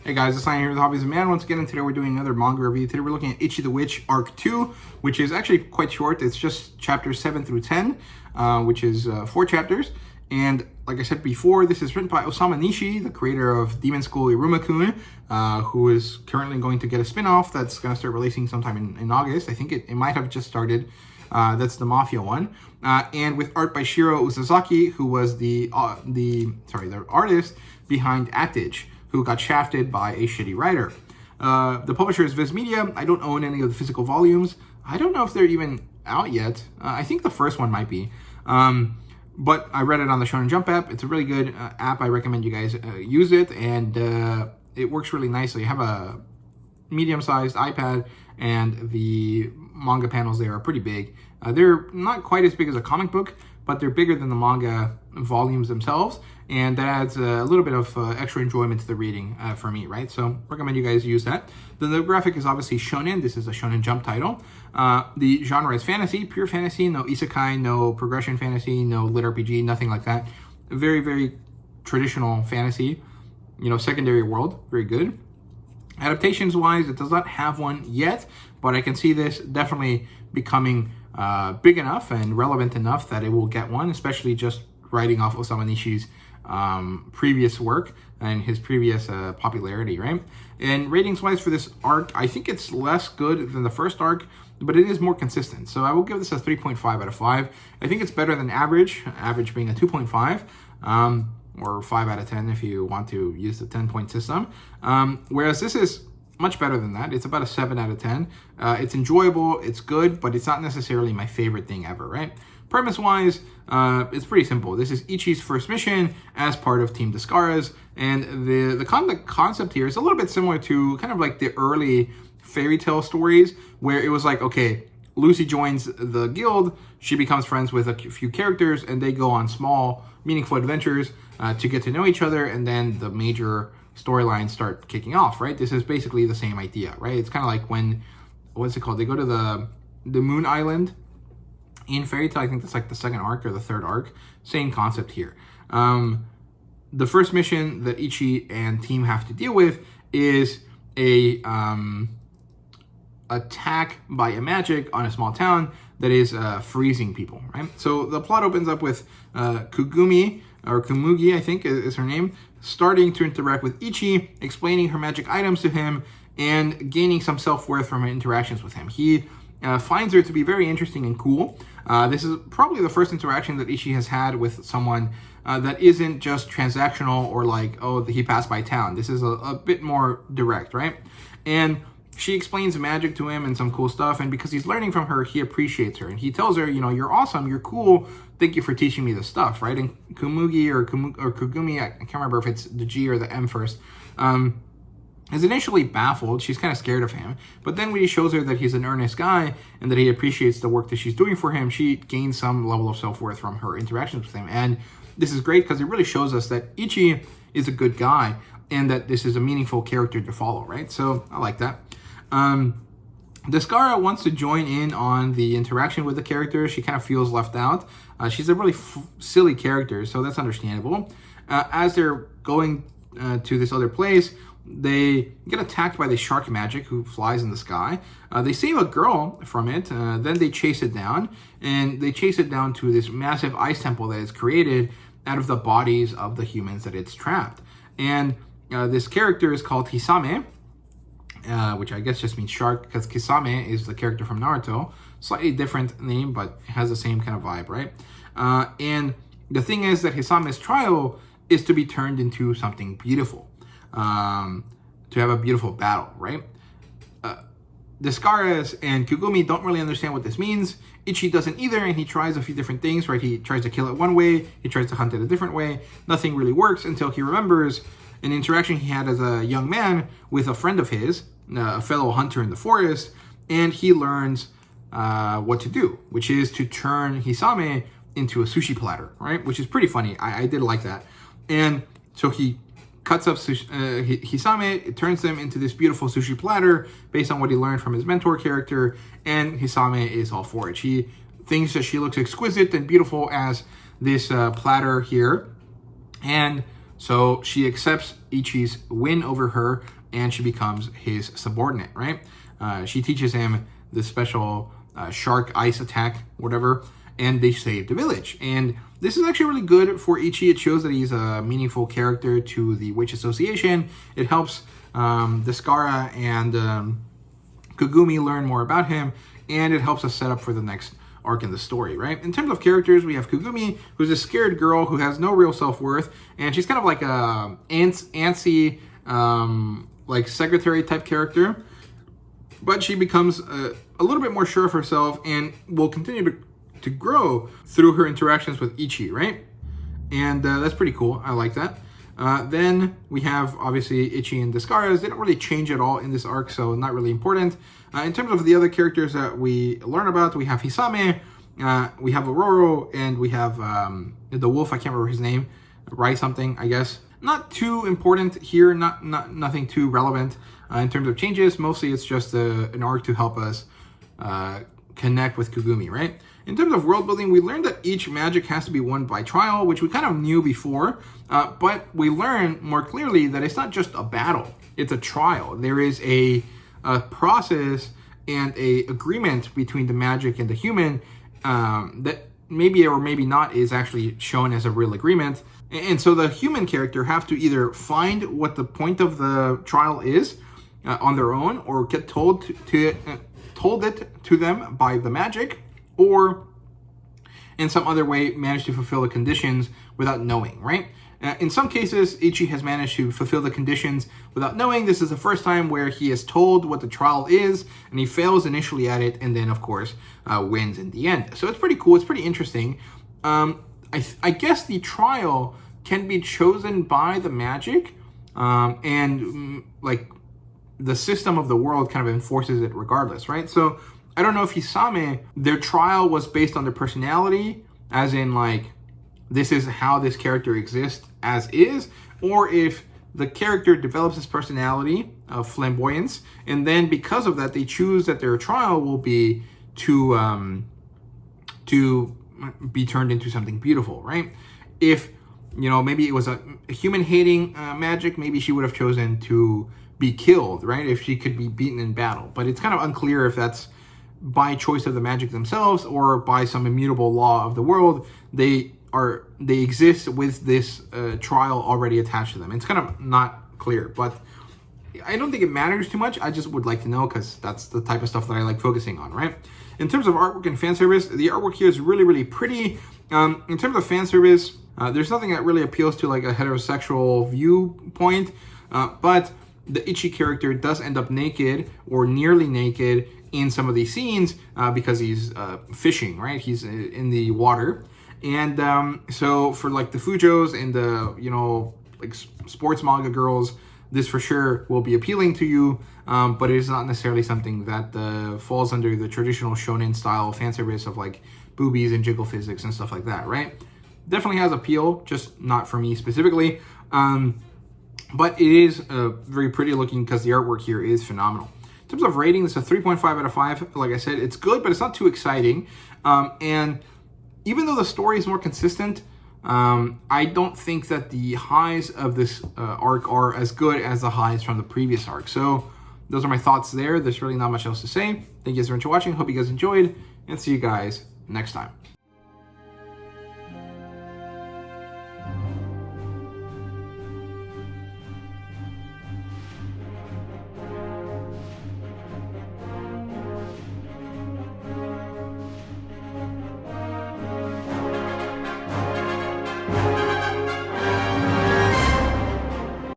Hey guys, it's Ryan here with HobbiesofaMan. Once again, and today we're doing another manga review. Today we're looking at Ichi the Witch Arc 2, which is actually quite short. It's just chapters 7 through 10, which is 4 chapters. And like I said before, this is written by Osuma Nishi, the creator of Demon School Iruma-Kun, who is currently going to get a spin-off that's going to start releasing sometime in August. I think it might have just started. That's the Mafia one. And with art by Shiro Usazaki, who was the artist behind Actage, who got shafted by a shitty writer. The publisher is Viz Media. I don't own any of the physical volumes. I don't know if they're even out yet. I think the first one might be. But I read it on the Shonen Jump app. It's a really good app. I recommend you guys use it. And it works really nicely. You have a medium-sized iPad, and the manga panels there are pretty big. They're not quite as big as a comic book, but they're bigger than the manga volumes themselves, and that adds a little bit of extra enjoyment to the reading for me, right? So recommend you guys use that. The graphic is obviously shonen. This is a Shonen Jump title. The genre is fantasy, pure fantasy, no isekai, no progression fantasy, no lit RPG, nothing like that. Very, very traditional fantasy, secondary world, very good. Adaptations-wise, it does not have one yet, but I can see this definitely becoming big enough and relevant enough that it will get one, especially just writing off Osuma Nishi's previous work and his previous popularity, right? And ratings-wise for this arc, I think it's less good than the first arc, but it is more consistent. So I will give this a 3.5 out of 5. I think it's better than average being a 2.5. Or 5 out of 10 if you want to use the 10-point system. Whereas this is much better than that. It's about a 7 out of 10. It's enjoyable, it's good, but it's not necessarily my favorite thing ever, right? Premise-wise, it's pretty simple. This is Ichi's first mission as part of Team Desscaras, and the concept here is a little bit similar to kind of like the early fairy tale stories, where it was like, okay, Lucy joins the guild, she becomes friends with a few characters, and they go on small, meaningful adventures to get to know each other, and then the major storylines start kicking off, right? This is basically the same idea, right? It's kind of like when, what's it called? They go to the Moon Island in Fairy Tail. I think that's like the second arc or the third arc. Same concept here. The first mission that Ichi and team have to deal with is a attack by a magic on a small town that is freezing people, right? So the plot opens up with Kugumi, or Kumugi, I think is her name, starting to interact with Ichi, explaining her magic items to him, and gaining some self-worth from her interactions with him. He finds her to be very interesting and cool. This is probably the first interaction that Ichi has had with someone that isn't just transactional or like, oh, he passed by town. This is a bit more direct, right? And she explains magic to him and some cool stuff, and because he's learning from her, he appreciates her. And he tells her, you're awesome, you're cool, thank you for teaching me this stuff, right? And Kumugi or Kugumi, I can't remember if it's the G or the M first, is initially baffled. She's kind of scared of him. But then when he shows her that he's an earnest guy and that he appreciates the work that she's doing for him, she gains some level of self-worth from her interactions with him. And this is great because it really shows us that Ichi is a good guy and that this is a meaningful character to follow, right? So I like that. Desscara wants to join in on the interaction with the character. She kind of feels left out. She's a really silly character, so that's understandable. As they're going to this other place, they get attacked by the shark magic who flies in the sky. They save a girl from it, then they chase it down, and they chase it down to this massive ice temple that is created out of the bodies of the humans that it's trapped. And this character is called Hisame, which I guess just means shark, because Kisame is the character from Naruto. Slightly different name, but has the same kind of vibe, right? And the thing is that Hisame's trial is to be turned into something beautiful, to have a beautiful battle, right? Desscaras and Kugumi don't really understand what this means. Ichi doesn't either, and he tries a few different things, right? He tries to kill it one way, he tries to hunt it a different way. Nothing really works until he remembers an interaction he had as a young man with a friend of his, a fellow hunter in the forest, and he learns what to do, which is to turn Hisame into a sushi platter, right? Which is pretty funny. I did like that. And so he cuts up Hisame, it turns them into this beautiful sushi platter based on what he learned from his mentor character, and Hisame is all for it. She thinks that she looks exquisite and beautiful as this platter here, and So she accepts Ichi's win over her, and she becomes his subordinate, right? She teaches him the special shark ice attack, whatever, and they save the village. And this is actually really good for Ichi. It shows that he's a meaningful character to the Witch Association. It helps Desscaras and Kugumi learn more about him, and it helps us set up for the next arc in the story, right? In terms of characters, we have Kugumi, who's a scared girl who has no real self-worth, and she's kind of like a antsy, like secretary type character, but she becomes a little bit more sure of herself and will continue to grow through her interactions with Ichi, right? And that's pretty cool. I like that. Then we have, obviously, Ichi and Desscaras. They don't really change at all in this arc, so not really important. In terms of the other characters that we learn about, we have Hisame, we have Aurora, and we have the wolf. I can't remember his name. Rai something, I guess. Not too important here, nothing too relevant in terms of changes. Mostly it's just an arc to help us connect with Kugumi, right? In terms of world building, we learned that each magic has to be won by trial, which we kind of knew before, but we learn more clearly that it's not just a battle, it's a trial. There is a process and a agreement between the magic and the human that maybe or maybe not is actually shown as a real agreement. And so the human character have to either find what the point of the trial is on their own, or get told it to them by the magic, or in some other way manage to fulfill the conditions without knowing, right? In some cases, Ichi has managed to fulfill the conditions without knowing. This is the first time where he is told what the trial is, and he fails initially at it, and then, of course, wins in the end. So it's pretty cool. It's pretty interesting. I guess the trial can be chosen by the magic, and like the system of the world kind of enforces it regardless, right? So I don't know if Hisame, their trial was based on their personality, as in like, this is how this character exists as is, or if the character develops his personality of flamboyance, and then because of that, they choose that their trial will be to be turned into something beautiful, right? If, you know, maybe it was a human-hating magic, maybe she would have chosen to be killed, right? If she could be beaten in battle. But it's kind of unclear if that's by choice of the magic themselves or by some immutable law of the world. They exist with this trial already attached to them. It's kind of not clear, but I don't think it matters too much. I just would like to know, because that's the type of stuff that I like focusing on, right? In terms of artwork and fan service, the artwork here is really, really pretty. In terms of fan service, there's nothing that really appeals to like a heterosexual viewpoint, but the Ichi character does end up naked or nearly naked in some of these scenes because he's fishing, right? He's in the water. And so for like the Fujos and the, you know, like sports manga girls, this for sure will be appealing to you, but it is not necessarily something that falls under the traditional shonen style fan service of like boobies and jiggle physics and stuff like that, right? Definitely has appeal, just not for me specifically. But it is very pretty looking because the artwork here is phenomenal. In terms of rating, it's a 3.5 out of 5. Like I said, it's good, but it's not too exciting. And even though the story is more consistent, I don't think that the highs of this arc are as good as the highs from the previous arc. So those are my thoughts there. There's really not much else to say. Thank you guys very much for watching. Hope you guys enjoyed, and see you guys next time.